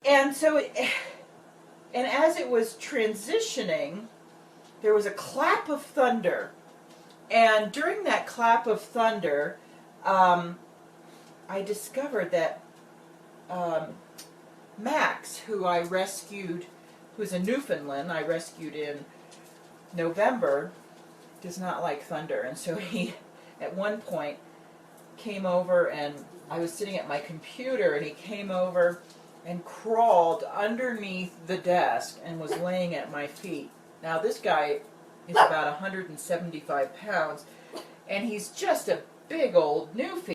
And so, and as it was transitioning, there was a clap of thunder. And during that clap of thunder, I discovered that Max, who I rescued, who's a Newfoundland, I rescued in November, does not like thunder. And so he, at one point, came over, and I was sitting at my computer, and he came over and crawled underneath the desk and was laying at my feet. Now this guy is about 175 pounds, and he's just a big old Newfie.